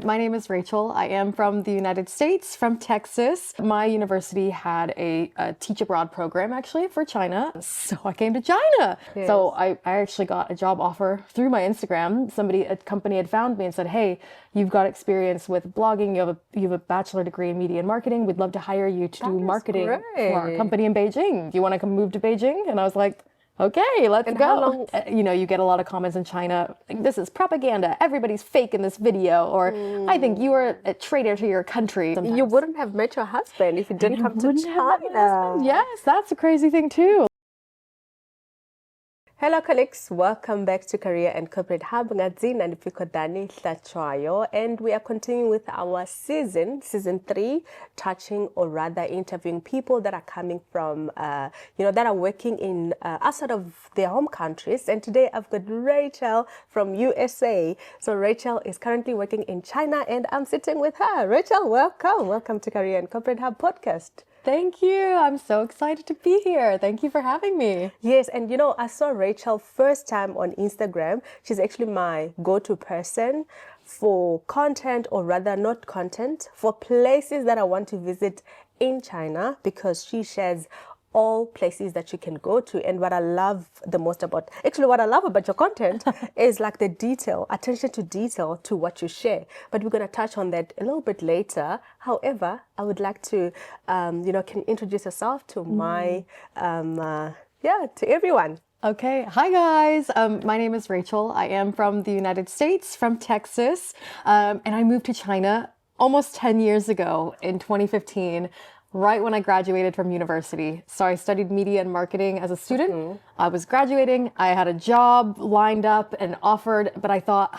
My name is Rachel. I am from the United States, from Texas. My university had a teach abroad program actually for China. So I came to China. Yes. So I actually got a job offer through my Instagram. A company had found me and said, "Hey, you've got experience with blogging. You have a bachelor degree in media and marketing. We'd love to hire you to do is marketing for our great. company in Beijing. Do you want to come move to Beijing?" And I was like, okay, let's And go. how long- You get a lot of comments in China, like, this is propaganda. Everybody's fake in this video. Or I think you are a traitor to your country. You wouldn't have met your husband if you didn't come to Wouldn't have met my China. husband. Yes, that's a crazy thing too. Hello colleagues, welcome back to Career and Corporate Hub. Ngadzina Nipikodani Hlatswayo, and we are continuing with our season 3, touching or rather interviewing people that are coming from, that are working in outside of their home countries. And today I've got Rachel from USA. So Rachel is currently working in China, and I'm sitting with her. Rachel, welcome. Welcome to Career and Corporate Hub podcast. Thank you. I'm so excited to be here. Thank you for having me. Yes, and I saw Rachel first time on Instagram. She's actually my go-to person for content, or rather not content, for places that I want to visit in China, because she shares all places that you can go to. And what I love about your content is like the detail, attention to detail to what you share. But we're going to touch on that a little bit later. However, I would like to, can you introduce yourself to my, to everyone. Okay. Hi, guys. My name is Rachel. I am from the United States, from Texas. And I moved to China almost 10 years ago in 2015. Right when I graduated from university. So I studied media and marketing as a student. Mm-hmm. I was graduating. I had a job lined up and offered, but I thought,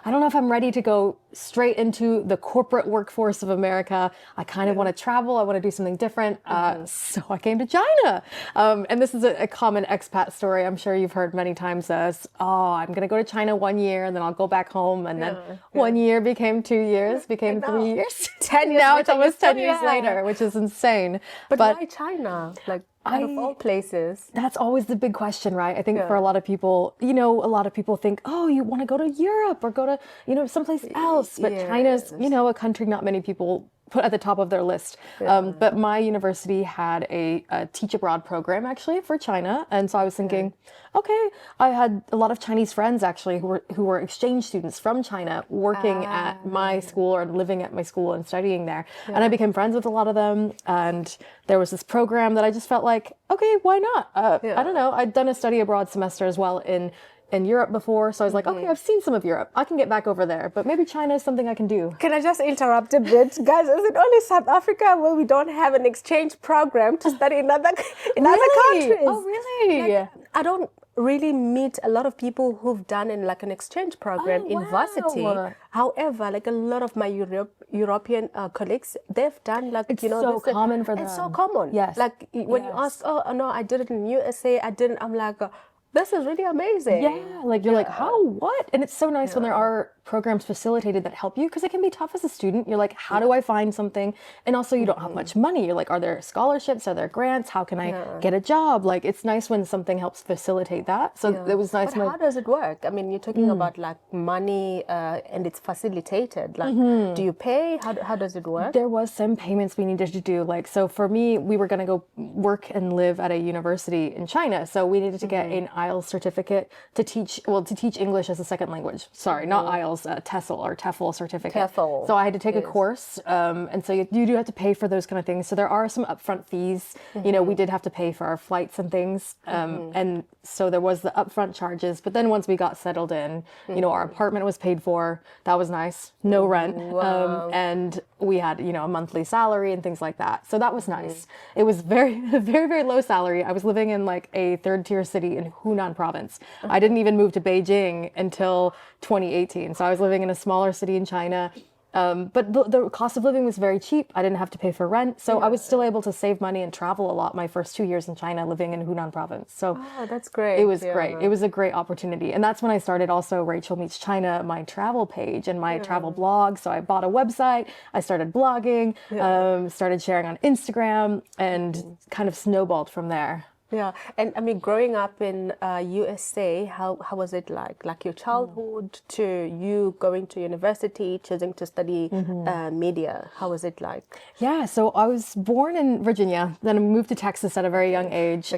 I don't know if I'm ready to go straight into the corporate workforce of America. I kind of want to travel. I want to do something different. So I came to China. And this is a common expat story. I'm sure you've heard many times as, I'm going to go to China 1 year and then I'll go back home. And then 1 year became 2 years, became 3 years. 10 years now later, it's almost you're 10 years still here. later, which is insane. But why China? Like, out of all places. That's always the big question, right? I think for a lot of people, a lot of people think, oh, you want to go to Europe or go to, someplace else. But China's, a country not many people put at the top of their list. But my university had a teach abroad program actually for China. And so I was thinking, okay, I had a lot of Chinese friends actually who were exchange students from China working at my school or living at my school and studying there. And I became friends with a lot of them. And there was this program that I just felt like, okay, why not? I don't know. I'd done a study abroad semester as well in Europe before. So I was like, okay, I've seen some of Europe. I can get back over there. But maybe China is something I can do. Can I just interrupt a bit? Guys, is it only South Africa where we don't have an exchange program to study in other countries? Oh, really? Like, I don't really meet a lot of people who've done an exchange program in varsity. However, like a lot of my European colleagues, they've done it's so common for them. It's so common. Yes. Like when you ask, oh no, I did it in USA, I'm like, this is really amazing. Yeah, like you're like, how, what? And it's so nice when there are programs facilitated that help you, because it can be tough as a student. You're like, how do I find something? And also you don't have much money. You're like, are there scholarships? Are there grants? How can I get a job? Like, it's nice when something helps facilitate that. So it was nice. But how does it work? I mean, you're talking about like money and it's facilitated. Like, do you pay? How does it work? There was some payments we needed to do. Like, so for me, we were going to go work and live at a university in China. So we needed to get an IELTS certificate to teach English as a second language. Sorry, not IELTS, TEFL certificate. TEFL. So I had to take a course. And so you do have to pay for those kind of things. So there are some upfront fees. We did have to pay for our flights and things. And so there was the upfront charges. But then once we got settled in, our apartment was paid for. That was nice. No rent. And we had, a monthly salary and things like that. So that was nice. It was very, very, very low salary. I was living in like a third tier city in Hunan province. I didn't even move to Beijing until 2018. So I was living in a smaller city in China. But the cost of living was very cheap. I didn't have to pay for rent. So I was still able to save money and travel a lot my first 2 years in China, living in Hunan province. So that's great. it was great. It was a great opportunity. And that's when I started also Rachel Meets China, my travel page and my travel blog. So I bought a website. I started blogging, started sharing on Instagram, and kind of snowballed from there. Yeah, and I mean, growing up in USA, how was it like? Like your childhood to you going to university, choosing to study media. How was it like? Yeah, so I was born in Virginia, then I moved to Texas at a very young age.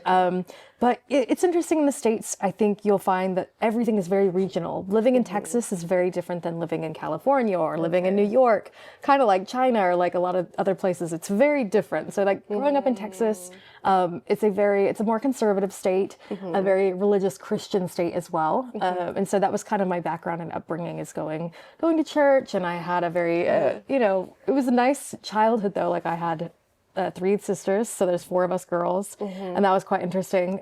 But it's interesting in the States, I think you'll find that everything is very regional. Living in Texas is very different than living in California or living in New York, kind of like China or like a lot of other places. It's very different. So like growing up in Texas, it's a more conservative state, a very religious Christian state as well. And so that was kind of my background and upbringing is going to church. And I had a very, it was a nice childhood though. Like I had 3 sisters, so there's 4 of us girls, and that was quite interesting.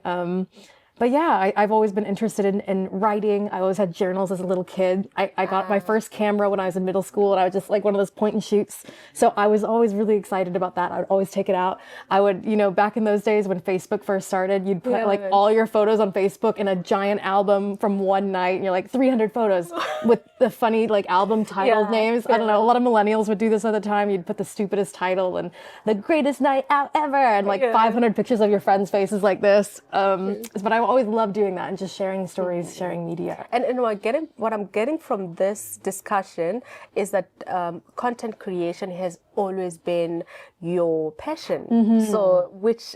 But yeah, I've always been interested in writing. I always had journals as a little kid. I got my first camera when I was in middle school, and I was just like one of those point and shoots. So I was always really excited about that. I would always take it out. I would, back in those days when Facebook first started, you'd put like all your photos on Facebook in a giant album from one night, and you're like 300 photos with the funny like album title names. I don't know. A lot of millennials would do this at the time. You'd put the stupidest title and the greatest night out ever, and like 500 pictures of your friends' faces like this. But I always loved doing that and just sharing stories, sharing media. And what I'm getting from this discussion is that content creation has always been your passion. So which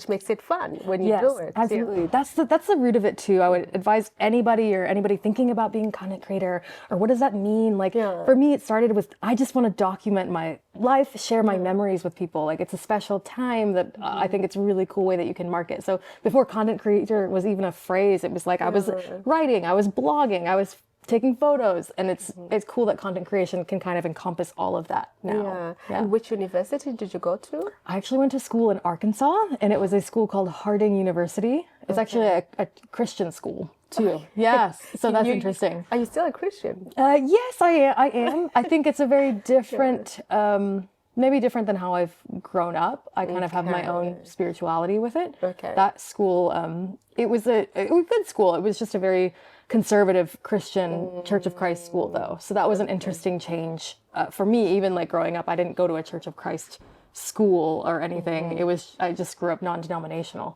makes it fun when you do it. Absolutely. Yeah. That's the root of it too. I would advise anybody thinking about being a content creator or what does that mean? Like for me, it started with, I just want to document my life, share my memories with people. Like it's a special time that I think it's a really cool way that you can market. So before content creator was even a phrase, it was like I was writing, I was blogging, I was taking photos, and it's cool that content creation can kind of encompass all of that now. Yeah. And which university did you go to? I actually went to school in Arkansas, and it was a school called Harding University. It's actually a Christian school too. Yes, so that's interesting. Are you still a Christian? Yes, I am. I think it's a very different, maybe different than how I've grown up. I kind of have my own spirituality with it. Okay. That school, it was a good school. It was just a very conservative Christian Church of Christ school though. So that was an interesting change for me. Even like growing up, I didn't go to a Church of Christ school or anything. I just grew up non-denominational.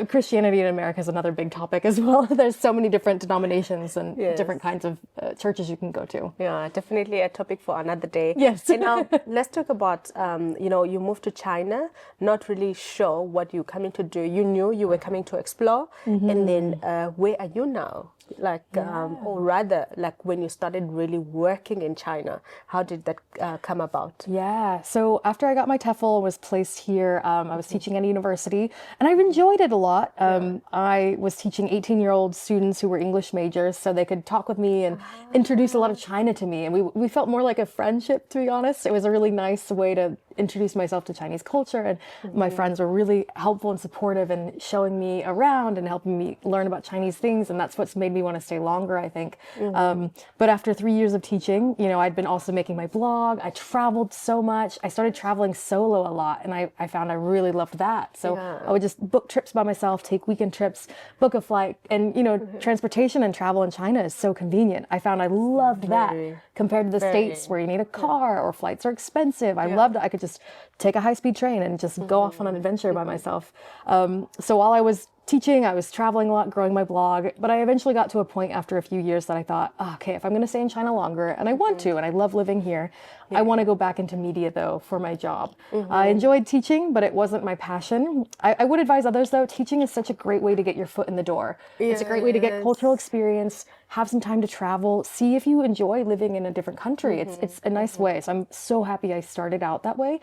Christianity in America is another big topic as well. There's so many different denominations and different kinds of churches you can go to. Yeah, definitely a topic for another day. Yes. And now let's talk about, you moved to China, not really sure what you're coming to do. You knew you were coming to explore, and then where are you now? Like, or rather, like when you started really working in China, how did that come about? Yeah, so after I got my TEFL and was placed here, I was teaching at a university, and I've enjoyed it a lot. I was teaching 18-year-old students who were English majors, so they could talk with me and introduce a lot of China to me, and we felt more like a friendship, to be honest. It was a really nice way to introduce myself to Chinese culture, and my friends were really helpful and supportive and showing me around and helping me learn about Chinese things, and that's what's made me want to stay longer, I think. But after 3 years of teaching, I'd been also making my blog. I traveled so much. I started traveling solo a lot, and I found I really loved that. So I would just book trips by myself, take weekend trips, book a flight, and transportation and travel in China is so convenient. I found I loved that compared to the States where you need a car or flights are expensive. I loved it. I could just take a high-speed train and just go off on an adventure by myself. So while I was teaching, I was traveling a lot, growing my blog, but I eventually got to a point after a few years that I thought, okay, if I'm going to stay in China longer, and I want to, and I love living here, I want to go back into media though for my job. I enjoyed teaching, but it wasn't my passion. I would advise others though, teaching is such a great way to get your foot in the door. It's a great way to get cultural experience, have some time to travel, see if you enjoy living in a different country. It's a nice way. So I'm so happy I started out that way.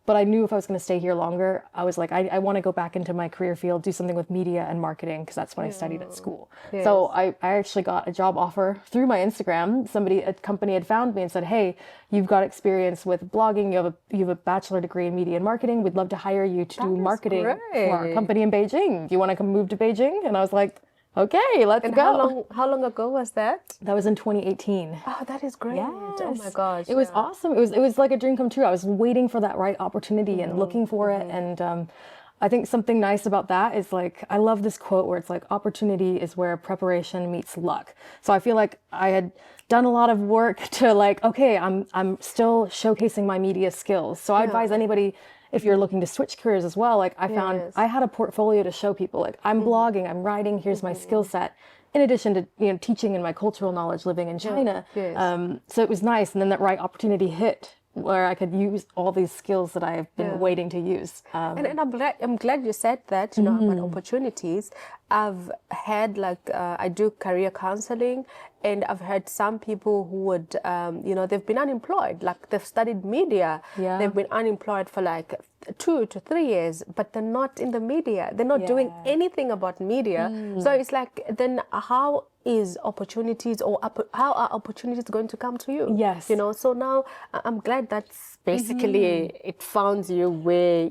But I knew if I was going to stay here longer, I was like, I want to go back into my career field, do something with media and marketing, because that's what I studied at school. Yes. So I actually got a job offer through my Instagram. A company had found me and said, hey, you've got experience with blogging. You have a bachelor degree in media and marketing. We'd love to hire you to do marketing for our company in Beijing. Do you want to come move to Beijing? And I was like, okay, let's go. How long ago was that? That was in 2018. Oh, that is great. Yes. Oh my gosh. It was awesome. It was like a dream come true. I was waiting for that right opportunity and looking for it. And I think something nice about that is like, I love this quote where it's like, opportunity is where preparation meets luck. So I feel like I had done a lot of work to like, okay, I'm still showcasing my media skills. So I advise anybody, if you're looking to switch careers as well, like I found Yes. I had a portfolio to show people, like I'm blogging, I'm writing, here's my skill set. In addition to teaching and my cultural knowledge living in China, Yes. so it was nice. And then that right opportunity hit where I could use all these skills that I've been waiting to use. And I'm glad you said that, about opportunities. I've had I do career counseling, and I've had some people who would, they've been unemployed, like they've studied media. Yeah. They've been unemployed for like 2 to 3 years, but they're not in the media. They're not doing anything about media. So it's like, then how is opportunities or how are opportunities going to come to you? Yes. So now I'm glad that's basically it found you where,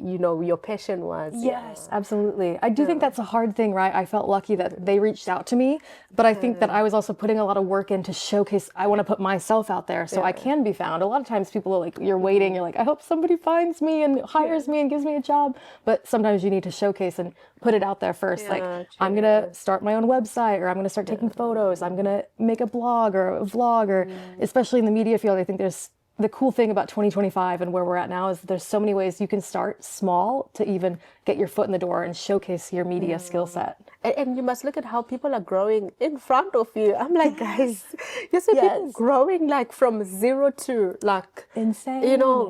your passion was. Yes, absolutely. I do think that's a hard thing, right? I felt lucky that they reached out to me, but I think that I was also putting a lot of work in to showcase, I want to put myself out there so I can be found. A lot of times people are like, you're waiting, you're like, I hope somebody finds me and hires me and gives me a job. But sometimes you need to showcase and put it out there first. Like, I'm going to start my own website, or I'm going to start taking photos. I'm going to make a blog or a vlog, or especially in the media field, I think there's the cool thing about 2025 and where we're at now is there's so many ways you can start small to even get your foot in the door and showcase your media skill set. And you must look at how people are growing in front of you. I'm like, guys, you see people growing like from 0 to like Insane.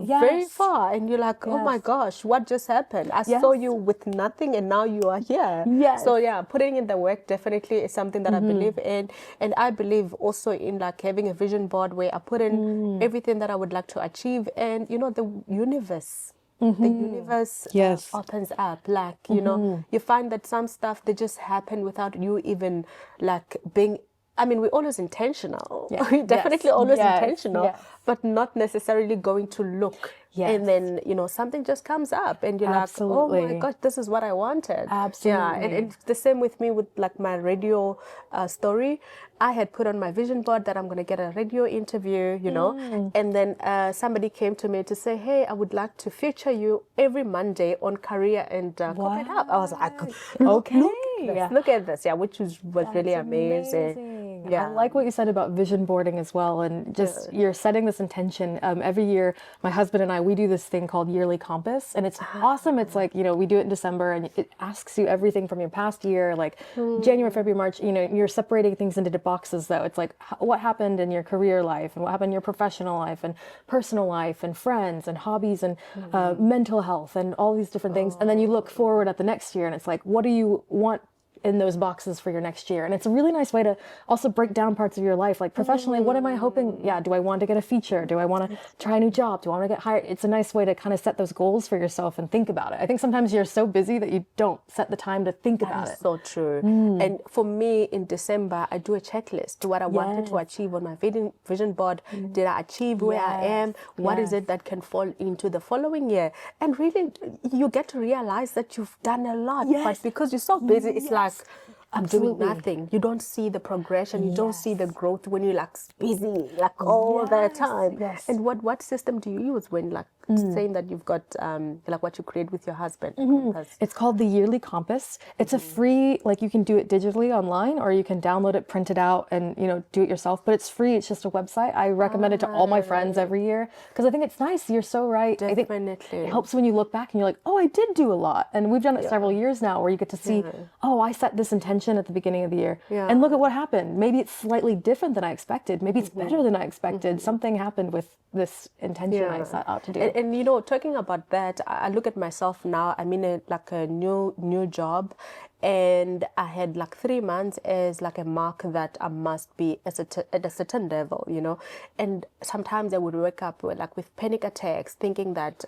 very far. And you're like, oh my gosh, what just happened? I saw you with nothing and now you are here. Yes. So yeah, putting in the work definitely is something that I believe in. And I believe also in like having a vision board where I put in everything that I would like to achieve. And the universe. The universe opens up, like you find that some stuff they just happen without you even like being. I mean, we're always intentional. We're definitely always intentional, but not necessarily going to look. And then something just comes up, and you're like, oh my gosh, this is what I wanted. Absolutely. Yeah, and it's the same with me with like my radio story. I had put on my vision board that I'm going to get a radio interview, and then somebody came to me to say, hey, I would like to feature you every Monday on Career and Corporate Hub. I was like, okay. Look at this, which was really amazing. I like what you said about vision boarding as well, and just you're setting this intention. Every year, my husband and I, we do this thing called Yearly Compass, and it's awesome. It's like, we do it in December, and it asks you everything from your past year, like January, February, March, you're separating things into boxes though. It's like what happened in your career life and what happened in your professional life and personal life and friends and hobbies and mental health and all these different things. And then you look forward at the next year and it's like, what do you want in those boxes for your next year? And it's a really nice way to also break down parts of your life. Like professionally, what am I hoping? Do I want to get a feature? Do I want to try a new job? Do I want to get hired? It's a nice way to kind of set those goals for yourself and think about it. I think sometimes you're so busy that you don't set the time to think about it. So true. And for me in December, I do a checklist to what I wanted to achieve on my vision board. Did I achieve where I am? What is it that can fall into the following year? And really, you get to realize that you've done a lot, but because you're so busy, it's like, I'm doing nothing. You don't see the progression. You don't see the growth when you're like busy, like all the time. And what system do you use when like saying that you've got like what you create with your husband? It's called the Yearly Compass. It's a free, like you can do it digitally online, or you can download it, print it out, and do it yourself. But it's free. It's just a website. I recommend it to all my friends every year because I think it's nice. You're so right. Definitely. I think it helps when you look back and you're like, oh, I did do a lot. And we've done it several years now, where you get to see, oh, I set this intention at the beginning of the year, and look at what happened. Maybe it's slightly different than I expected. Maybe it's better than I expected. Something happened with this intention I set out to do. And talking about that, I look at myself now. I'm in a new job, and I had like 3 months as like a mark that I must be at a certain level, and sometimes I would wake up with panic attacks, thinking that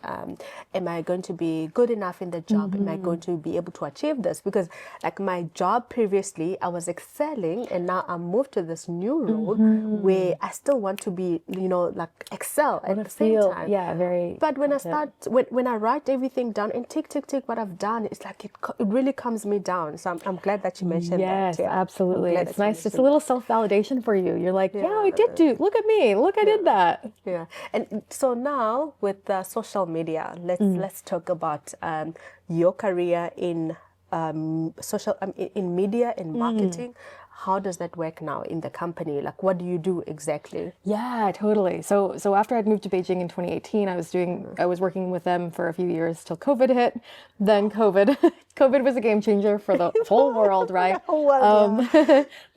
am I going to be good enough in the job? Am I going to be able to achieve this? Because like my job previously, I was excelling, and now I'm moved to this new role where I still want to be, like excel at the same time. Yeah, very. But when I start, when I write everything down and tick what I've done, it's like it really calms me down. So I'm glad that you mentioned that. Yes, absolutely. It's nice. It's a little self-validation for you. You're like, I did do. Look at me. Look, I did that. Yeah. And so now with social media, let's talk about your career in in media and marketing. how does that work now in the company? Like, what do you do exactly? Yeah, totally. So after I'd moved to Beijing in 2018, I was working with them for a few years till COVID hit. Then COVID was a game changer for the whole world, right? Well,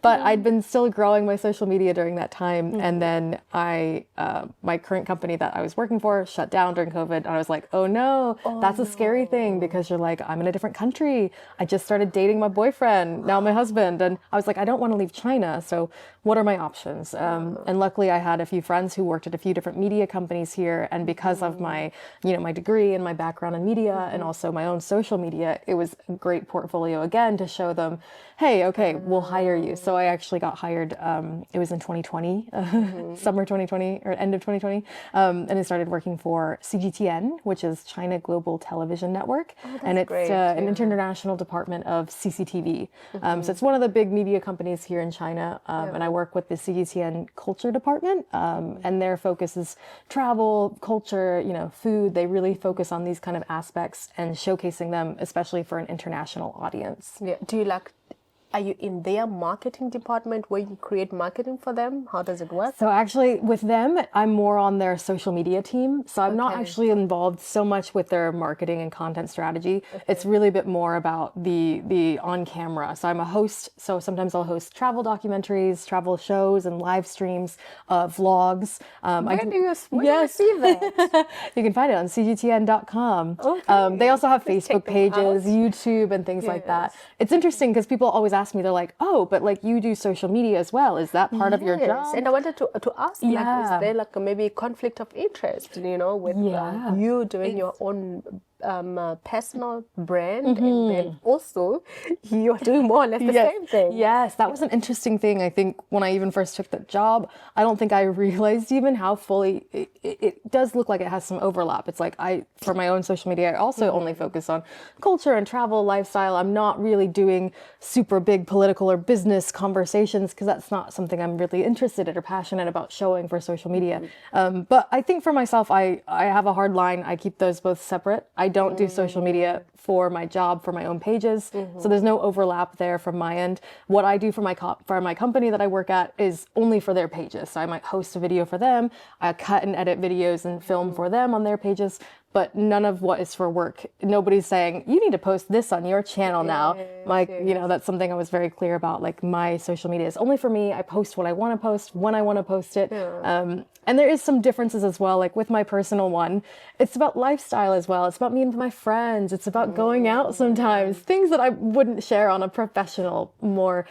But I'd been still growing my social media during that time, and then my current company that I was working for shut down during COVID, and I was like, oh no, that's a scary thing, because you're like, I'm in a different country. I just started dating my boyfriend, now my husband, and I was like, I don't want to leave China. So what are my options? And luckily, I had a few friends who worked at a few different media companies here, and because of my my degree and my background in media, and also my own social media, it was a great portfolio again to show them, hey, okay, we'll hire you. So I actually got hired. It was in 2020, summer 2020 or end of 2020, and I started working for CGTN, which is China Global Television Network, and it's an international department of CCTV. So it's one of the big media companies here in China, and I work with the CGTN Culture Department, and their focus is travel, culture, food. They really focus on these kind of aspects and showcasing them, especially for an international audience. Yeah. Are you in their marketing department where you create marketing for them? How does it work? So actually with them, I'm more on their social media team. So I'm not actually involved so much with their marketing and content strategy. It's really a bit more about the on camera. So I'm a host. So sometimes I'll host travel documentaries, travel shows and live streams, vlogs. Where do you see that? You can find it on cgtn.com. Okay. They also have Let's Facebook check them pages, out. YouTube and things like that. It's interesting because people always ask me, they're like, oh, but like you do social media as well. Is that part of your job? And I wanted to ask, like, is there like maybe conflict of interest, with you doing your own personal brand, and then also you're doing more or less the same thing? Yes, that was an interesting thing. I think when I even first took the job, I don't think I realized even how fully it does look like it has some overlap. It's like for my own social media, I also only focus on culture and travel, lifestyle. I'm not really doing super big political or business conversations because that's not something I'm really interested in or passionate about showing for social media. But I think for myself, I have a hard line. I keep those both separate. I don't do social media for my job, for my own pages. So there's no overlap there from my end. What I do for my company that I work at is only for their pages. So I might host a video for them. I cut and edit videos and film for them on their pages, but none of what is for work. Nobody's saying, you need to post this on your channel now. That's something I was very clear about. Like, my social media is only for me. I post what I want to post when I want to post it. And there is some differences as well. Like with my personal one, it's about lifestyle as well. It's about me and my friends. It's about going out sometimes. Things that I wouldn't share on a professional, more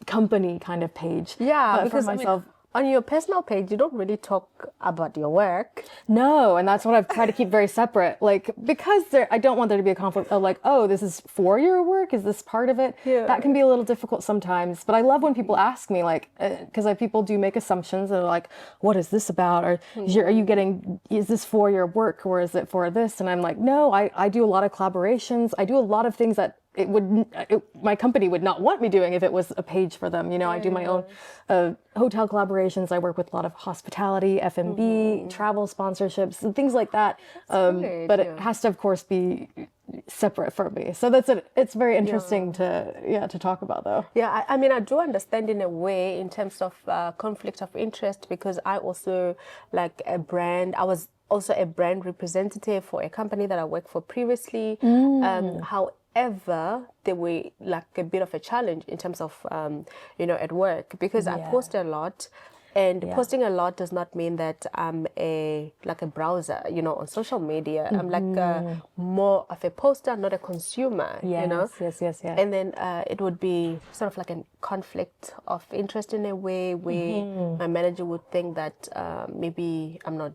company kind of page. Yeah, but because for myself, on your personal page, you don't really talk about your work. No, and that's what I've tried to keep very separate. Like, because I don't want there to be a conflict of like, oh, this is for your work? Is this part of it? Yeah. That can be a little difficult sometimes. But I love when people ask me, like, because people do make assumptions and they're like, what is this about? Or is this for your work or is it for this? And I'm like, no, I do a lot of collaborations. I do a lot of things that my company would not want me doing if it was a page for them. I do my own hotel collaborations. I work with a lot of hospitality, F&B, travel sponsorships, and things like that. But it has to, of course, be separate from me. So it's very interesting to talk about, though. Yeah, I do understand in a way in terms of conflict of interest, because I also like a brand. I was also a brand representative for a company that I worked for previously. However, there were like a bit of a challenge in terms of, at work, because I post a lot. And posting a lot does not mean that I'm a browser, on social media. I'm like more of a poster, not a consumer, Yes. And then it would be sort of like a conflict of interest in a way where my manager would think that maybe I'm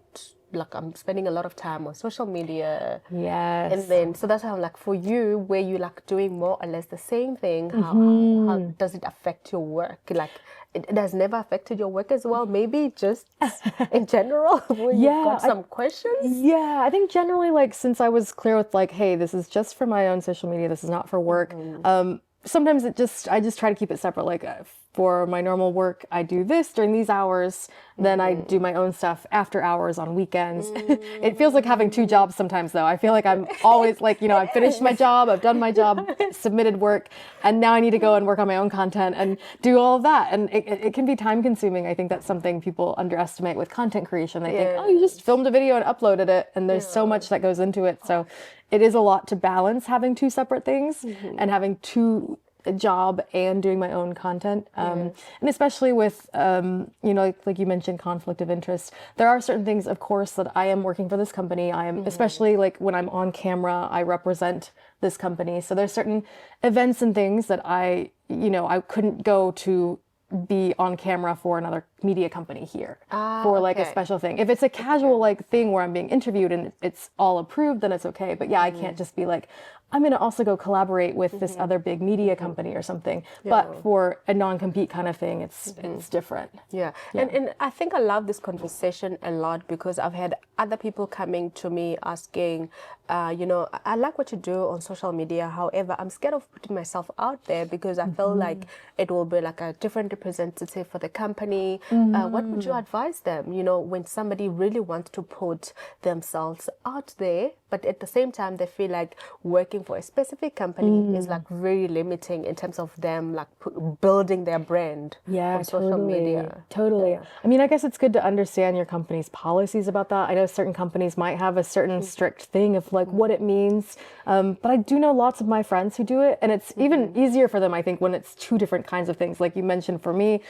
spending a lot of time on social media. Yes. And then, so that's how, like, for you, where you like doing more or less the same thing, how does it affect your work? Like, it has never affected your work as well? Maybe just in general, where you've got some questions? Yeah, I think generally, like, since I was clear with, like, hey, this is just for my own social media, this is not for work. Sometimes I just try to keep it separate. Like, for my normal work, I do this during these hours. Then I do my own stuff after hours on weekends. It feels like having two jobs sometimes, though. I feel like I'm always like, I've finished my job, I've done my job, submitted work, and now I need to go and work on my own content and do all of that. And it can be time consuming. I think that's something people underestimate with content creation. They think, oh, you just filmed a video and uploaded it. And there's so much that goes into it. So it is a lot to balance having two separate things and having a job and doing my own content. And especially with, like you mentioned, conflict of interest. There are certain things, of course, that I am working for this company. I am, especially like when I'm on camera, I represent this company. So there's certain events and things that I couldn't go to be on camera for another media company here for like a special thing. If it's a casual like thing where I'm being interviewed and it's all approved, then it's okay. But yeah, I can't just be like, I'm going to also go collaborate with this other big media company or something. But for a non-compete kind of thing, it's different. Yeah. And I think I love this conversation a lot because I've had other people coming to me asking, I like what you do on social media. However, I'm scared of putting myself out there because I feel like it will be like a different representative for the company. What would you advise them, when somebody really wants to put themselves out there, but at the same time, they feel like working for a specific company is like very limiting in terms of them like building their brand on social media. Totally. Yeah. I mean, I guess it's good to understand your company's policies about that. I know certain companies might have a certain strict thing of like what it means. But I do know lots of my friends who do it. And it's even easier for them, I think, when it's two different kinds of things. Like you mentioned, for me,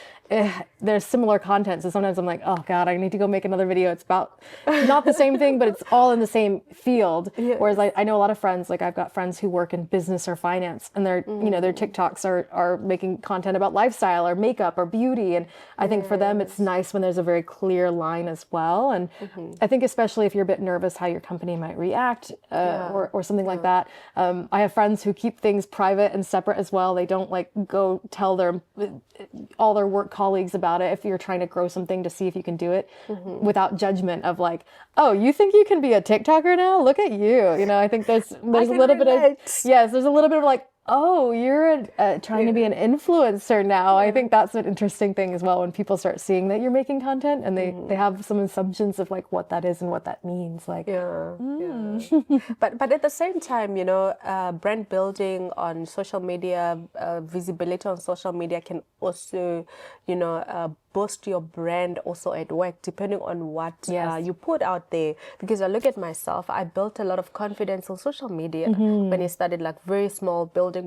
there's similar content. So sometimes I'm like, oh God, I need to go make another video. It's about not the same thing, but it's all in the same field. Yes. Whereas I know a lot of friends, like I've got friends who work in business or finance, and their TikToks are making content about lifestyle or makeup or beauty. And I think for them, it's nice when there's a very clear line as well. And I think especially if you're a bit nervous how your company might react or something like that. I have friends who keep things private and separate as well. They don't like go tell all their work colleagues about it if you're trying to grow something to see if you can do it without judgment of like, oh, you think you can be a TikToker now? Look at you. I think there's a little bit of, there's a little bit of like, oh, you're trying to be an influencer now. I think that's an interesting thing as well when people start seeing that you're making content and they have some assumptions of like what that is and what that means. Like, But at the same time, brand building on social media, visibility on social media can also, boost your brand also at work, depending on what you put out there. Because I look at myself, I built a lot of confidence on social media when it started like very small, building.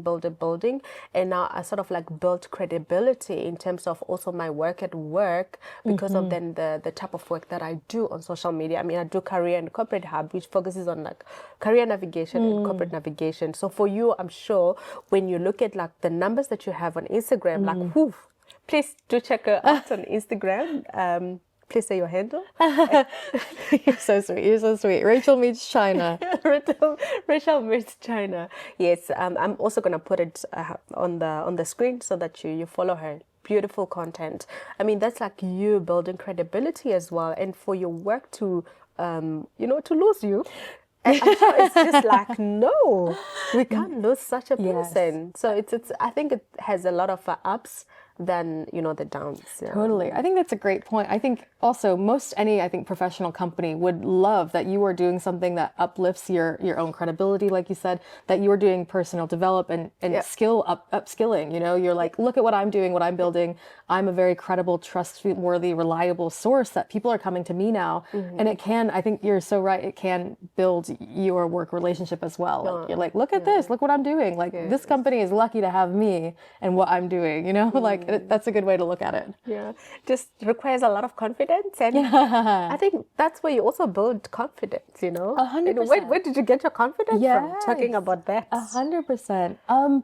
And now I sort of like built credibility in terms of also my work at work because of then the type of work that I do on social media. I mean, I do Career and Corporate Hub, which focuses on like career navigation and corporate navigation. So for you, I'm sure when you look at like the numbers that you have on Instagram, like, whew, please do check her out on Instagram. Please say your handle. You're so sweet. Rachel Meets China. Rachel Meets China. Yes, I'm also going to put it on the screen so that you follow her. Beautiful content. I mean, that's like you building credibility as well. And for your work to, to lose you, and I'm sure it's just like, no, we can't lose such a person. Yes. So it's I think it has a lot of ups than the downs. Totally. I think that's a great point. I think also most any professional company would love that you are doing something that uplifts your own credibility, like you said, that you are doing personal development and upskilling. You're like, look at what I'm doing, what I'm building. I'm a very credible, trustworthy, reliable source that people are coming to me now. And it can, I think you're so right, it can build your work relationship as well. Like, you're like, look at this, look what I'm doing. Like this company is lucky to have me and what I'm doing, like that's a good way to look at it. Yeah, just requires a lot of confidence, and I think that's where you also build confidence. 100%. Where did you get your confidence from? Talking about that, 100%.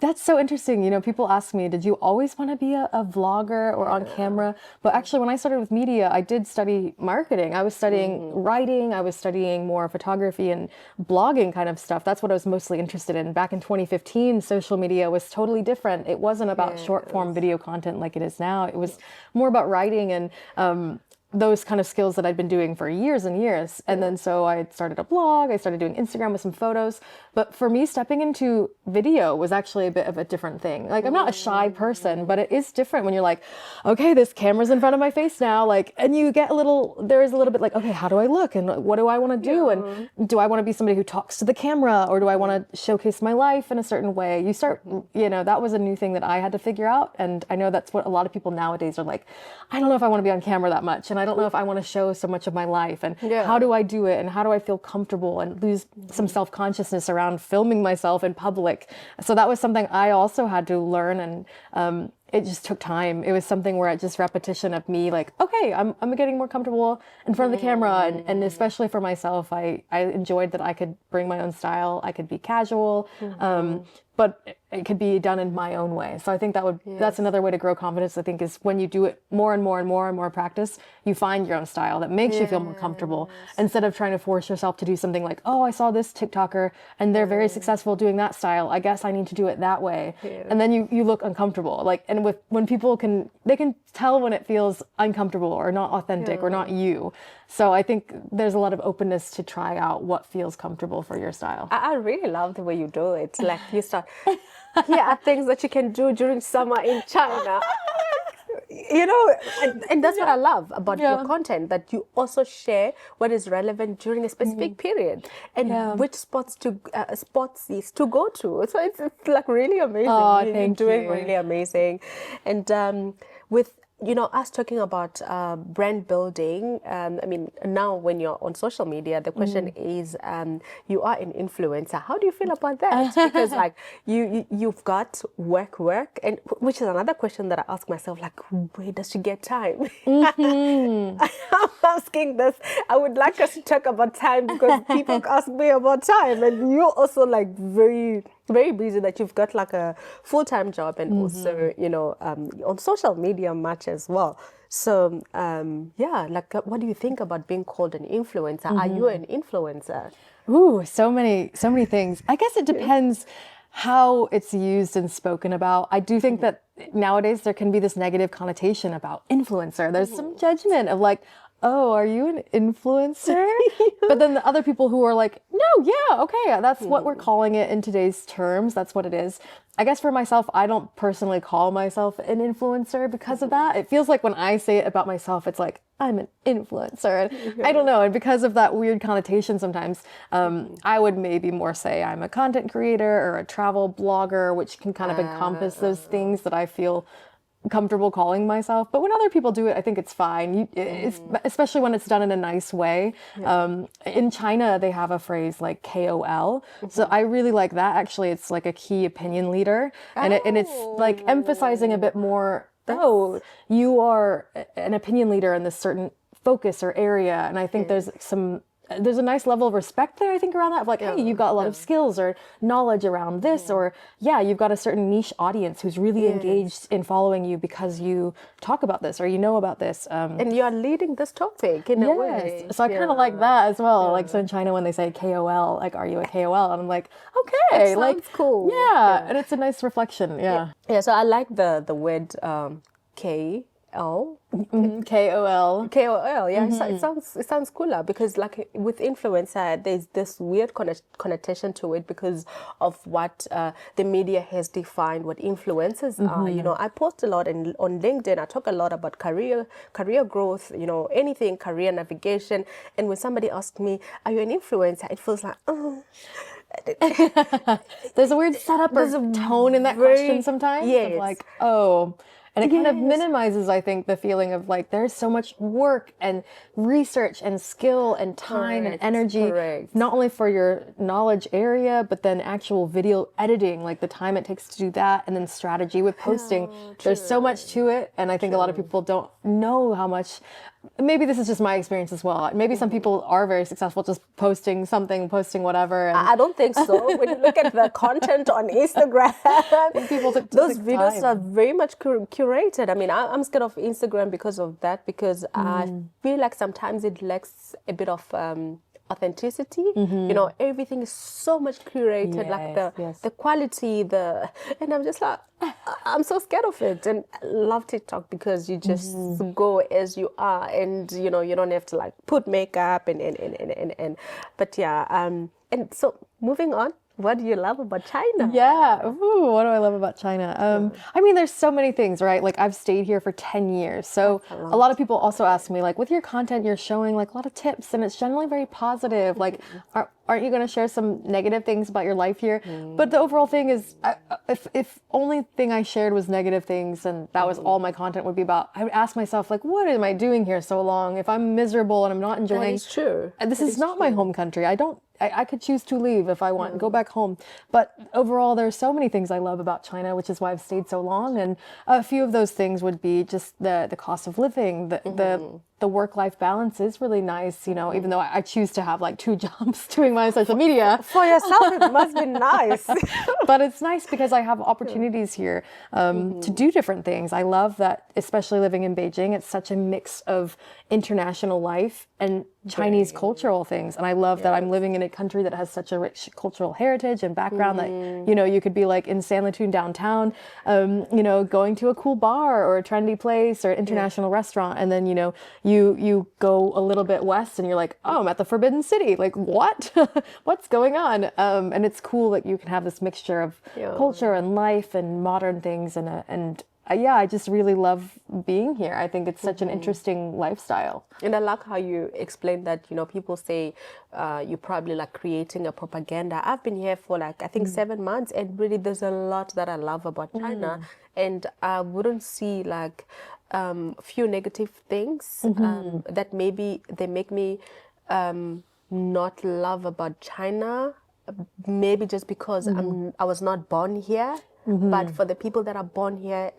That's so interesting. People ask me, did you always want to be a vlogger or on camera? But actually, when I started with media, I did study marketing. I was studying writing. I was studying more photography and blogging kind of stuff. That's what I was mostly interested in. Back in 2015, social media was totally different. It wasn't about short form video content like it is now. It was more about writing and those kind of skills that I'd been doing for years and years. And then so I started a blog, I started doing Instagram with some photos. But for me, stepping into video was actually a bit of a different thing. Like, I'm not a shy person, but it is different when you're like, okay, this camera's in front of my face now. Like, and you get there is a little bit like, okay, how do I look? And what do I want to do? And do I want to be somebody who talks to the camera, or do I want to showcase my life in a certain way? You start, that was a new thing that I had to figure out. And I know that's what a lot of people nowadays are like, I don't know if I want to be on camera that much. And I don't know if I want to show so much of my life. And how do I do it? And how do I feel comfortable and lose some self-consciousness around filming myself in public? So that was something I also had to learn. And it just took time. It was something where just repetition of me like, okay, I'm getting more comfortable in front of the camera. And especially for myself, I enjoyed that I could bring my own style. I could be casual. But it could be done in my own way. So I think that's another way to grow confidence, I think, is when you do it more and more and more and more practice, you find your own style that makes you feel more comfortable, instead of trying to force yourself to do something like, oh, I saw this TikToker and they're very successful doing that style, I guess I need to do it that way. And then you look uncomfortable. Like, and when people they can tell when it feels uncomfortable or not authentic or not you. So I think there's a lot of openness to try out what feels comfortable for your style. I really love the way you do it. Like, you start, here are things that you can do during summer in China. And that's what I love about your content, that you also share what is relevant during a specific period and which spots is to go to. So it's like really amazing. Oh, You're doing really amazing. And with us talking about brand building, I mean, now when you're on social media, the question is, you are an influencer. How do you feel about that? Because like you've got work, and which is another question that I ask myself, like, where does she get time? I'm asking this. I would like us to talk about time, because people ask me about time, and you're also like very, very busy, that you've got like a full-time job and also, on social media much as well. So, like, what do you think about being called an influencer? Are you an influencer? Ooh, so many things. I guess it depends how it's used and spoken about. I do think that nowadays there can be this negative connotation about influencer. There's some judgment of like, oh, are you an influencer? But then the other people who are like, no, yeah, okay, that's what we're calling it in today's terms. That's what it is. I guess for myself, I don't personally call myself an influencer because of that. It feels like when I say it about myself, it's like, I'm an influencer. And I don't know. And because of that weird connotation sometimes, I would maybe more say I'm a content creator or a travel blogger, which can kind of encompass those things that I feel comfortable calling myself. But when other people do it, I think it's fine. Especially when it's done in a nice way. In China, they have a phrase like KOL. So I really like that. Actually, it's like a key opinion leader. And it's like emphasizing a bit more, you are an opinion leader in this certain focus or area. And I think there's a nice level of respect there, I think, around that. Of like, hey, you've got a lot of skills or knowledge around this, or you've got a certain niche audience who's really engaged in following you because you talk about this or you know about this. And you are leading this topic in a way. So I kind of like that as well. Like, so in China, when they say KOL, like, are you a KOL? And I'm like, okay, it sounds cool. Yeah, and it's a nice reflection. Yeah. So I like the word K. KOL. KOL. It sounds cooler, because like with influencer, there's this weird connotation to it because of what the media has defined what influencers are. I post a lot on LinkedIn. I talk a lot about career growth, anything career navigation. And when somebody asks me, are you an influencer? It feels like, there's a weird setup or tone in that question sometimes. Yes. Of like, oh. And it kind of minimizes, I think, the feeling of like, there's so much work and research and skill and time and energy, not only for your knowledge area, but then actual video editing, like the time it takes to do that, and then strategy with posting. There's so much to it. And I think a lot of people don't know how much. Maybe this is just my experience as well. Maybe some people are very successful just posting something, posting whatever. And I don't think so. When you look at the content on Instagram, those videos are very much curated. I mean, I'm scared of Instagram because of that, because I feel like sometimes it lacks a bit of authenticity. You know, everything is so much curated, like the quality, and I'm just like, I'm so scared of it. And I love TikTok because you just go as you are, and you know, you don't have to like put makeup and but yeah, and so moving on, what do you love about China? Yeah. Ooh, what do I love about China? I mean, there's so many things, right? Like I've stayed here for 10 years. So a lot of people also ask me, like, with your content, you're showing like a lot of tips and it's generally very positive. Like, aren't you going to share some negative things about your life here? But the overall thing is, if only thing I shared was negative things and that was all my content would be about, I would ask myself, like, what am I doing here so long? If I'm miserable and I'm not enjoying, that is true. And this is not my home country. I could choose to leave if I want and go back home. But overall, there's so many things I love about China, which is why I've stayed so long. And a few of those things would be just the cost of living, the work-life balance is really nice, you know, even though I choose to have like 2 jobs doing my social media. For yourself, it must be nice. But it's nice because I have opportunities here to do different things. I love that, especially living in Beijing, it's such a mix of international life and Chinese cultural things. And I love that I'm living in a country that has such a rich cultural heritage and background that, you know, you could be like in Sanlitun downtown, you know, going to a cool bar or a trendy place or international restaurant. And then, you know, you go a little bit west and you're like, oh, I'm at the Forbidden City. Like, what? What's going on? And it's cool that you can have this mixture of culture and life and modern things. And yeah, I just really love being here. I think it's such an interesting lifestyle. And I like how you explained that, you know, people say you're probably like creating a propaganda. I've been here for like, I think 7 months, and really there's a lot that I love about China. And I wouldn't see like few negative things that maybe they make me not love about China, maybe just because I was not born here. But for the people that are born here,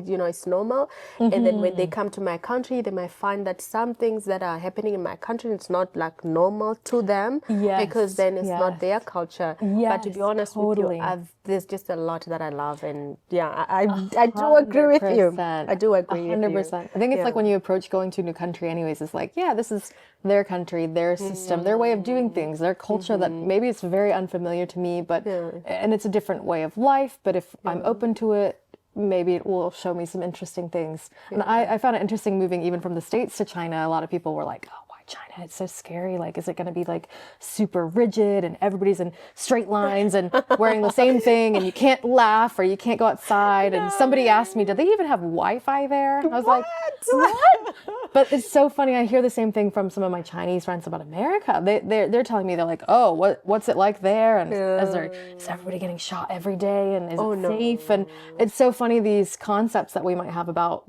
you know, it's normal. And then when they come to my country, they might find that some things that are happening in my country, it's not like normal to them, because then it's not their culture. But to be honest with you, there's just a lot that I love, and yeah, I do agree with you. I do agree 100%. With you. I think it's like when you approach going to a new country anyways, it's like, yeah, this is their country, their system, their way of doing things, their culture that maybe it's very unfamiliar to me, but and it's a different way of life, but if I'm open to it, maybe it will show me some interesting things. And I found it interesting moving even from the States to China. A lot of people were like, oh, why China? It's so scary. Like, is it going to be like super rigid and everybody's in straight lines and wearing the same thing and you can't laugh or you can't go outside? And somebody asked me, do they even have Wi-Fi there? I was like, what? But it's so funny. I hear the same thing from some of my Chinese friends about America. They're telling me, they're like, oh, what's it like there? And is everybody getting shot every day? And is it safe? And it's so funny, these concepts that we might have about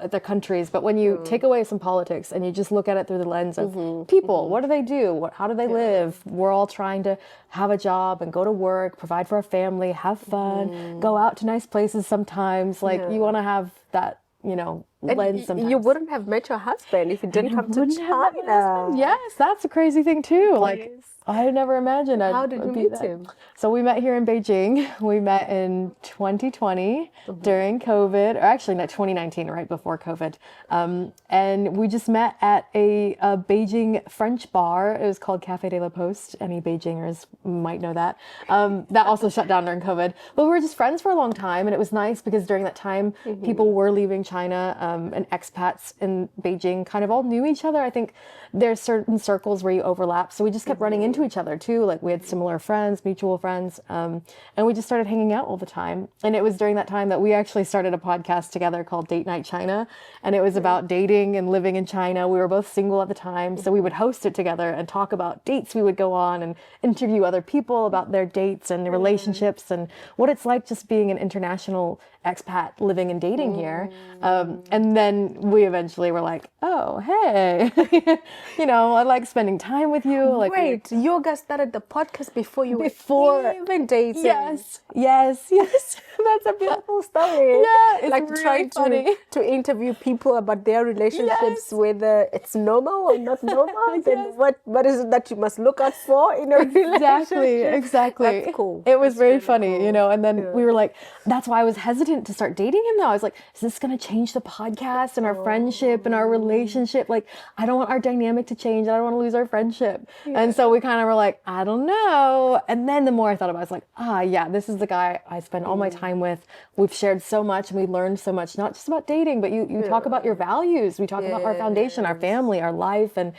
their countries. But when you take away some politics and you just look at it through the lens of people, what do they do? How do they live? We're all trying to have a job and go to work, provide for our family, have fun, go out to nice places sometimes. Like, you want to have that, you know, lens sometimes. You wouldn't have met your husband if you didn't come to China. Yes, that's a crazy thing too. Like, I never imagined How did you meet him? So we met here in Beijing. We met in 2020 during COVID, or actually not 2019, right before COVID. And we just met at a Beijing French bar. It was called Café de la Poste. Any Beijingers might know that. That also shut down during COVID. But we were just friends for a long time, and it was nice because during that time, people were leaving China, and expats in Beijing kind of all knew each other. I think there's certain circles where you overlap. So we just kept running into each other too. Like, we had similar friends, mutual friends, and we just started hanging out all the time. And it was during that time that we actually started a podcast together called Date Night China. And it was about dating and living in China. We were both single at the time. So we would host it together and talk about dates we would go on and interview other people about their dates and relationships and what it's like just being an international expat living and dating here. And then we eventually were like, oh, hey, you know, I like spending time with you. Like, wait, you guys started the podcast before you were even dating. Yes. That's a beautiful story. Yeah, it's like really trying funny. to interview people about their relationships, whether it's normal or not normal. Then what is it that you must look out for in a relationship? Exactly. That's cool. It was very funny, you know. And then we were like, that's why I was hesitant to start dating him now. I was like, is this going to change the podcast? podcast and our friendship and our relationship. Like, I don't want our dynamic to change. I don't want to lose our friendship. And so we kind of were like, I don't know. And then the more I thought about it, I was like, yeah, this is the guy I spend all my time with. We've shared so much and we learned so much, not just about dating, but you talk about your values. We talk about our foundation, our family, our life. And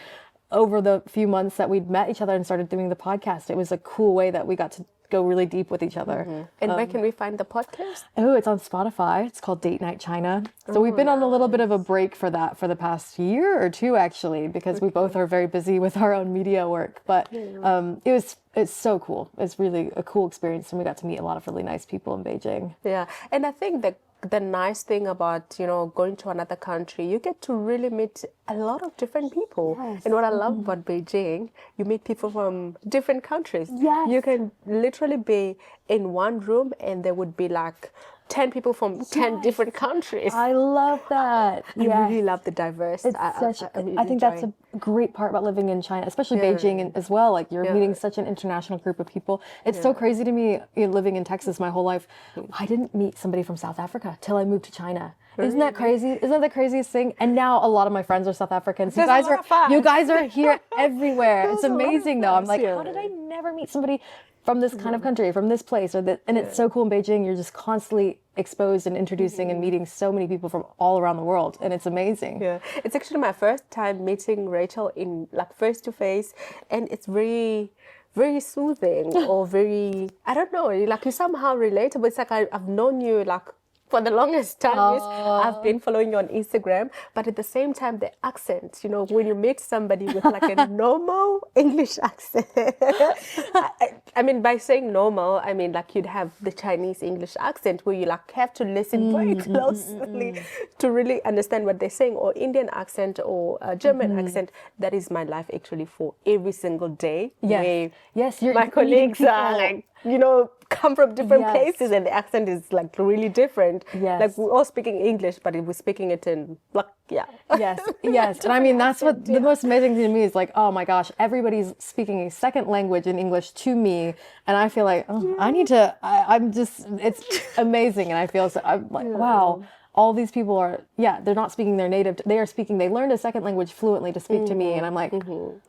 over the few months that we'd met each other and started doing the podcast, it was a cool way that we got to go really deep with each other. And where can we find the podcast? Oh, it's on Spotify. It's called Date Night China. So we've been on a little bit of a break for that for the past year or two, actually, because we both are very busy with our own media work. But it's so cool. It's really a cool experience, and we got to meet a lot of really nice people in Beijing. Yeah, and I think that the nice thing about, you know, going to another country, you get to really meet a lot of different people. Yes. And what I love about Beijing, you meet people from different countries. Yes. You can literally be in one room and there would be like 10 people from 10 different countries. I love that. I really love the diverse. I think that's a great part about living in China, especially Beijing as well. Like, you're meeting such an international group of people. It's so crazy to me, living in Texas my whole life. I didn't meet somebody from South Africa till I moved to China. Isn't that crazy? Isn't that the craziest thing? And now a lot of my friends are South Africans. You guys are here everywhere. It's amazing though. I'm like, how did I never meet somebody from this kind of country, from this place, or that? And it's so cool in Beijing. You're just constantly exposed and introducing and meeting so many people from all around the world, and it's amazing. Yeah, it's actually my first time meeting Rachel in like face to face, and it's very, very soothing or very, I don't know, like you somehow relatable. It's like I've known you like for the longest time. Yes, I've been following you on Instagram, but at the same time, the accent, you know, when you meet somebody with like a normal English accent, I mean, by saying normal, I mean like you'd have the Chinese English accent where you like have to listen very closely to really understand what they're saying, or Indian accent or German accent. That is my life actually for every single day. Yes, my colleagues are like, you know, come from different places and the accent is like really different. Yes. Like we're all speaking English, but we're speaking it in like, Yes. And I mean, that's what the most amazing thing to me is, like, oh my gosh, everybody's speaking a second language in English to me. And I feel like, I need to, I'm just, it's amazing. And I feel so, I'm like, wow. All these people are, they're not speaking their native, they learned a second language fluently to speak to me. And I'm like,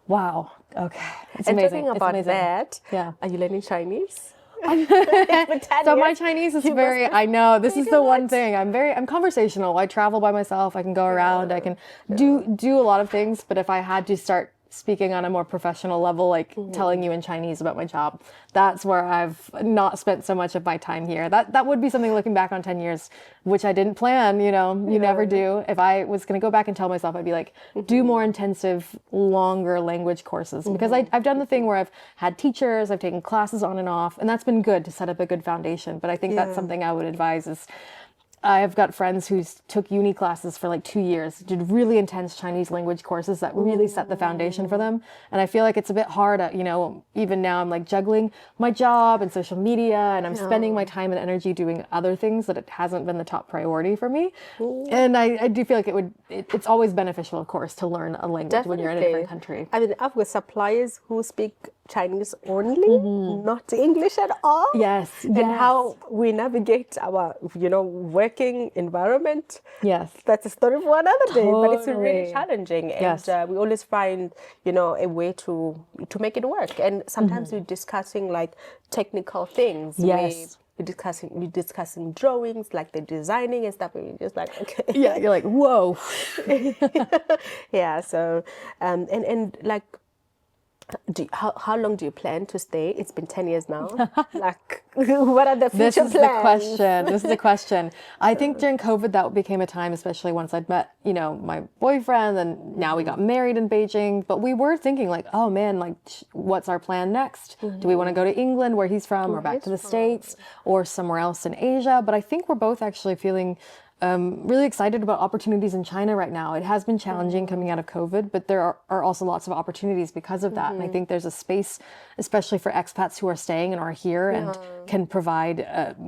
wow, okay. It's and amazing. talking about that, are you learning Chinese? So my Chinese is I know, this is the one thing. I'm conversational. I travel by myself. I can go around. I can do a lot of things. But if I had to start speaking on a more professional level, like telling you in Chinese about my job, that's where I've not spent so much of my time here. That would be something, looking back on 10 years, which I didn't plan, you know, you never do. If I was going to go back and tell myself, I'd be like, do more intensive, longer language courses, because I've done the thing where I've had teachers, I've taken classes on and off, and that's been good to set up a good foundation. But I think that's something I would advise is, I've got friends who took uni classes for like 2 years, did really intense Chinese language courses that really set the foundation for them. And I feel like it's a bit hard, you know, even now I'm like juggling my job and social media, and I'm spending my time and energy doing other things that it hasn't been the top priority for me. And I do feel like it's always beneficial, of course, to learn a language when you're in a different country. I mean, I've got suppliers who speak Chinese only, not English at all. Yes. And how we navigate our, you know, working environment. Yes. That's a story for another day, but it's really challenging. And we always find, you know, a way to make it work. And sometimes we're discussing like technical things. Yes. We're discussing drawings, like the designing and stuff, and we're just like, okay. Yeah, you're like, whoa. So, and like, how long do you plan to stay? It's been 10 years now. Like, what are the future plans? This is the question. I think during COVID, that became a time, especially once I'd met, you know, my boyfriend, and now we got married in Beijing. But we were thinking like, oh man, like, what's our plan next? Do we want to go to England, where he's from, or back to the States, or somewhere else in Asia? But I think we're both actually feeling really excited about opportunities in China right now. It has been challenging coming out of COVID, but there are also lots of opportunities because of that. And I think there's a space, especially for expats who are staying and are here and can provide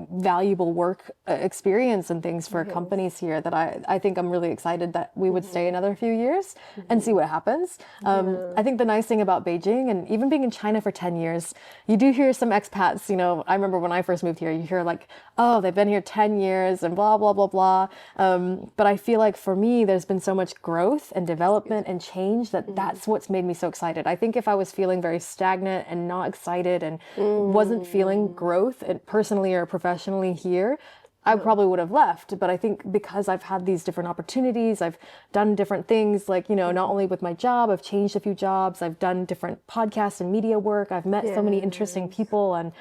valuable work experience and things for companies here, that I think I'm really excited that we would stay another few years and see what happens. I think the nice thing about Beijing, and even being in China for 10 years, you do hear some expats, you know, I remember when I first moved here, you hear like, oh, they've been here 10 years and blah, blah, blah, blah. blah. But I feel like for me, there's been so much growth and development and change that that's what's made me so excited. I think if I was feeling very stagnant and not excited and wasn't feeling growth personally or professionally here, I probably would have left. But I think because I've had these different opportunities, I've done different things, like, you know, not only with my job, I've changed a few jobs, I've done different podcasts and media work, I've met so many interesting people, and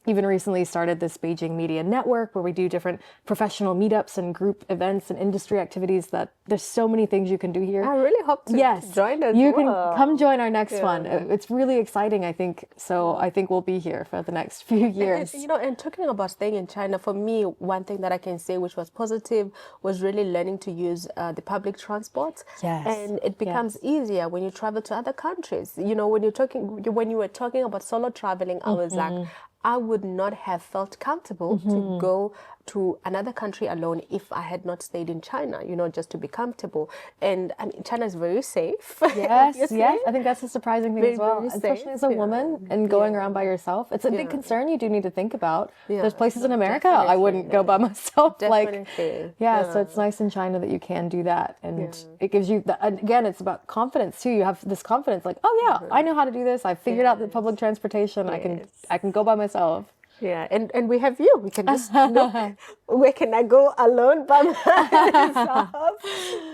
even recently started this Beijing Media Network where we do different professional meetups and group events and industry activities. That there's so many things you can do here. I really hope to join us. You can come join our next one. It's really exciting, I think. So I think we'll be here for the next few years. And, you know, and talking about staying in China, for me, one thing that I can say which was positive was really learning to use the public transport. Yes. And it becomes easier when you travel to other countries. You know, when you were talking about solo traveling, I was like, I would not have felt comfortable to go to another country alone if I had not stayed in China, you know, just to be comfortable. And I mean, China is very safe. Yes, yes. I think that's a surprising thing as well, very especially safe, as a woman and going around by yourself. It's a big concern you do need to think about. There's places in America I wouldn't go by myself. Definitely. So it's nice in China that you can do that. And it gives you, again, it's about confidence too. You have this confidence like, oh yeah, I know how to do this. I figured out the public transportation. I can go by myself. Yeah, and we have you. We can just where can I go alone by myself?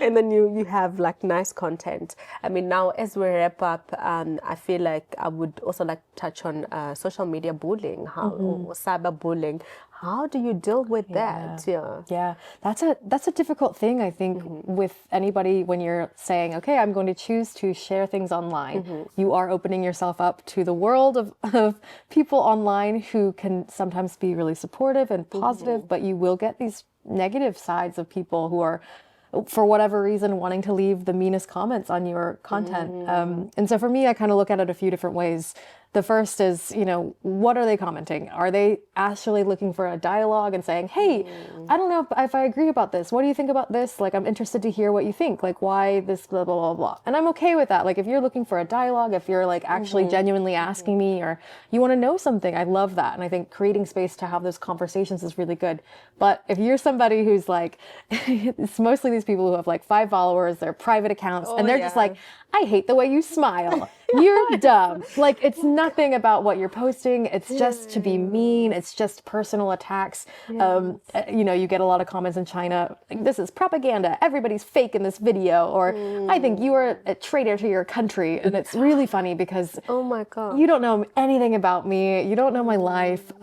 And then you have like nice content. I mean, now as we wrap up, I feel like I would also like to touch on social media bullying, or cyber bullying. How do you deal with that? Yeah, that's a difficult thing, I think, with anybody when you're saying, okay, I'm going to choose to share things online. You are opening yourself up to the world of people online who can sometimes be really supportive and positive, but you will get these negative sides of people who are, for whatever reason, wanting to leave the meanest comments on your content. And so for me, I kind of look at it a few different ways. The first is, you know, what are they commenting? Are they actually looking for a dialogue and saying, hey, I don't know if I agree about this. What do you think about this? Like, I'm interested to hear what you think. Like, why this, blah, blah, blah, blah. And I'm okay with that. Like, if you're looking for a dialogue, if you're like actually genuinely asking me, or you want to know something, I love that. And I think creating space to have those conversations is really good. But if you're somebody who's like, it's mostly these people who have like 5 followers, their private accounts, and they're just like, I hate the way you smile. You're dumb. Like, it's nothing about what you're posting. It's just to be mean. It's just personal attacks. You know, you get a lot of comments in China, like, this is propaganda. Everybody's fake in this video. Or I think you are a traitor to your country. And it's really funny because oh my God, you don't know anything about me. You don't know my life.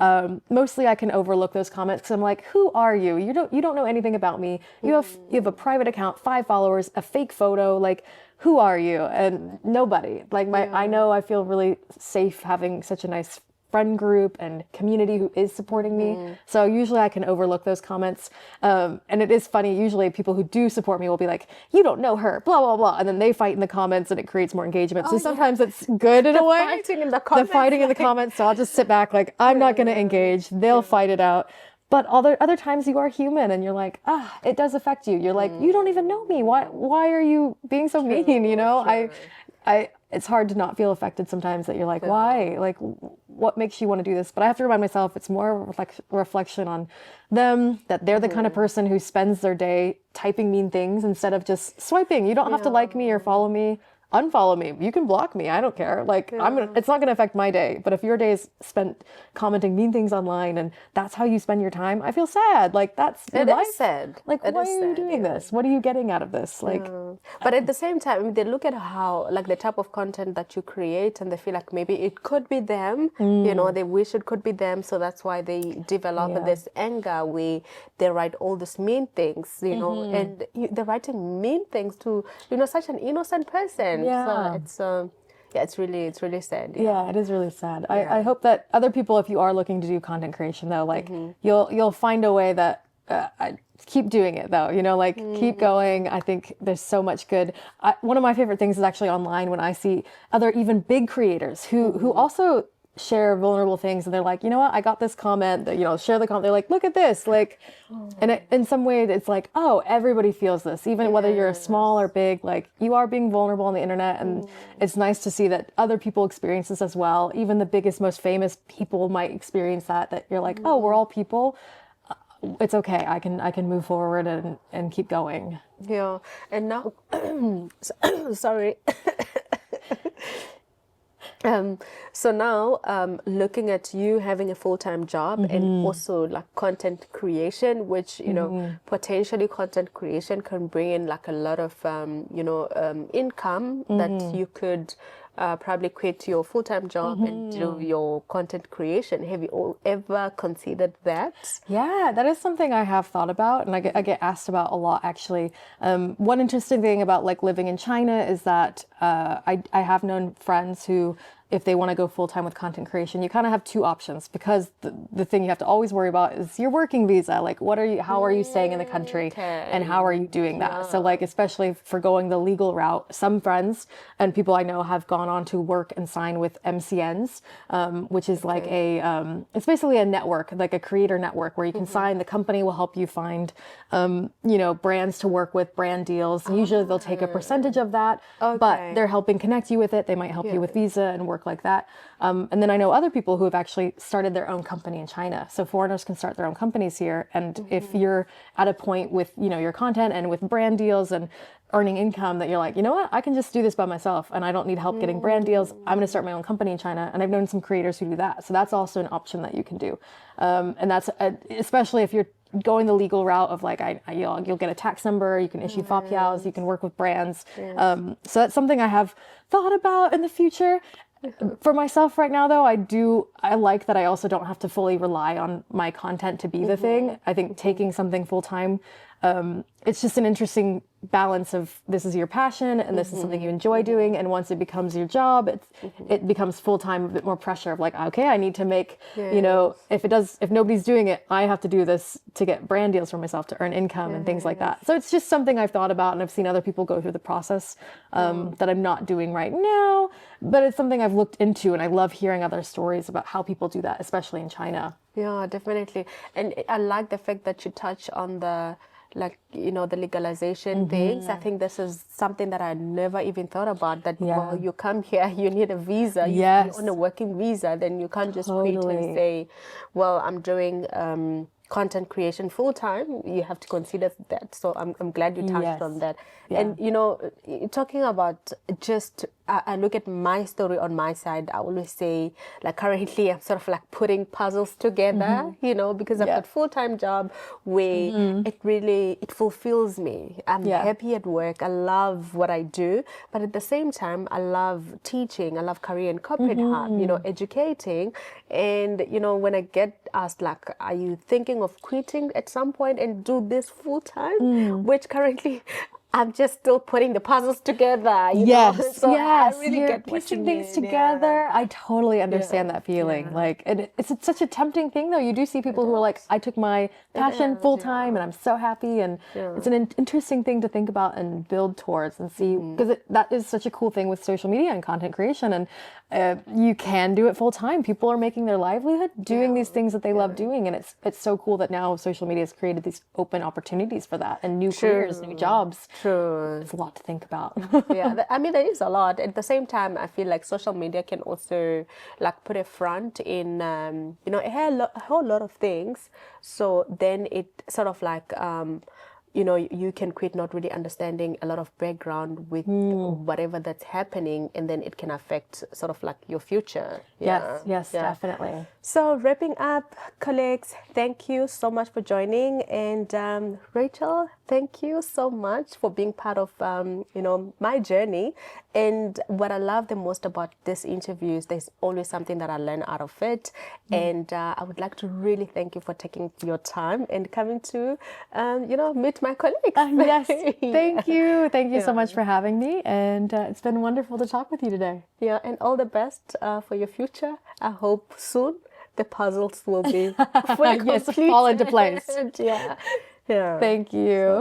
Mostly I can overlook those comments because I'm like, who are you? You don't know anything about me. You have a private account, 5 followers, a fake photo, like, who are you? And nobody. Like, I know I feel really safe having such a nice friend group and community who is supporting me. So usually I can overlook those comments. And it is funny, usually people who do support me will be like, you don't know her, blah, blah, blah. And then they fight in the comments and it creates more engagement. So sometimes it's good in a way. The fighting in the comments. So I'll just sit back like, I'm not going to engage. They'll fight it out. But other times you are human and you're like, it does affect you. You're like, you don't even know me. Why are you being so mean? You know, it's hard to not feel affected sometimes that you're like, why? Like, what makes you want to do this? But I have to remind myself it's more reflection on them, that they're the kind of person who spends their day typing mean things instead of just swiping. You don't have to like me or follow me. Unfollow me. You can block me. I don't care. Like, it's not going to affect my day. But if your day is spent commenting mean things online and that's how you spend your time, I feel sad. Like, that's your life. Is sad. Like, why are you doing this? What are you getting out of this? Like, but at the same time, I mean, they look at how, like, the type of content that you create and they feel like maybe it could be them. You know, they wish it could be them. So that's why they develop this anger where they write all these mean things, you know, and they're writing mean things to, you know, such an innocent person. Yeah. So it's really sad. Yeah, it is really sad. I hope that other people, if you are looking to do content creation though, like you'll find a way that keep doing it though, you know, like keep going. I think there's so much good. One of my favorite things is actually online when I see other even big creators who also share vulnerable things and they're like, you know what, I got this comment, that, you know, share the comment. They're like, look at this, like, and in some way it's like, oh, everybody feels this, even whether you're small or big, like you are being vulnerable on the internet. And it's nice to see that other people experience this as well. Even the biggest, most famous people might experience that you're like, oh, we're all people. it's okay. I can move forward and keep going. Yeah. And now, sorry. So now, looking at you having a full-time job and also like content creation, which, you know, potentially content creation can bring in like a lot of, income that you could probably quit your full-time job and do your content creation. Have you ever considered that? Yeah, that is something I have thought about, and I get asked about a lot, actually. One interesting thing about like living in China is that I have known friends who, if they want to go full-time with content creation, you kind of have two options, because the thing you have to always worry about is your working visa. Like, how are you staying in the country, and how are you doing that? So like, especially for going the legal route, some friends and people I know have gone on to work and sign with MCNs, which is like it's basically a network, like a creator network, where you can sign. The company will help you find, brands to work with, brand deals. And usually they'll take a percentage of that, but they're helping connect you with it. They might help you with visa and work like that. And then I know other people who have actually started their own company in China. So foreigners can start their own companies here. And if you're at a point with, your content and with brand deals and earning income that you're like, you know what, I can just do this by myself and I don't need help getting brand deals. I'm going to start my own company in China. And I've known some creators who do that. So that's also an option that you can do. And that's especially if you're going the legal route of like, you'll get a tax number, you can issue fapiaos, you can work with brands. So that's something I have thought about in the future. For myself right now, though, I like that I also don't have to fully rely on my content to be the thing. I think taking something full time, it's just an interesting balance of, this is your passion and this is something you enjoy doing, and once it becomes your job, it becomes full time, a bit more pressure of like, okay, I need to make, if nobody's doing it, I have to do this to get brand deals for myself, to earn income and things like that. So it's just something I've thought about, and I've seen other people go through the process that I'm not doing right now, but it's something I've looked into, and I love hearing other stories about how people do that, especially in China. Yeah, definitely. And I like the fact that you touch on the legalization things. I think this is something that I never even thought about, that well, you come here, you need a visa. You're on a working visa, then you can't just quit and say, well, I'm doing content creation full time. You have to consider that. So I'm glad you touched on that. And talking about just, I look at my story on my side. I always say, like, currently I'm sort of like putting puzzles together, because I've got a full-time job where it fulfills me. I'm happy at work. I love what I do, but at the same time, I love teaching. I love Career and Corporate Hub, educating. And, when I get asked, like, are you thinking of quitting at some point and do this full-time, which currently I'm just still putting the puzzles together. So I really get piecing things together. I totally understand that feeling. Like, and it's such a tempting thing, though. You do see people who are like, I took my passion full time, and I'm so happy. And it's an interesting thing to think about and build towards and see, because that is such a cool thing with social media and content creation. And you can do it full time. People are making their livelihood doing these things that they love doing, and it's so cool that now social media has created these open opportunities for that, and new careers, new jobs. True. It's a lot to think about. I mean, there is a lot. At the same time, I feel like social media can also like put a front in, a whole lot of things. So then it sort of like, you can quit not really understanding a lot of background with whatever that's happening, and then it can affect sort of like your future. Yes, definitely. So wrapping up, colleagues, thank you so much for joining. And Rachel, thank you so much for being part of, my journey. And what I love the most about this interview is there's always something that I learn out of it. And I would like to really thank you for taking your time and coming to, meet my colleagues. Yes, thank you. Thank you so much for having me. And it's been wonderful to talk with you today. Yeah, and all the best for your future. I hope soon the puzzles will be fully complete. Fall into place. Yeah. Thank you.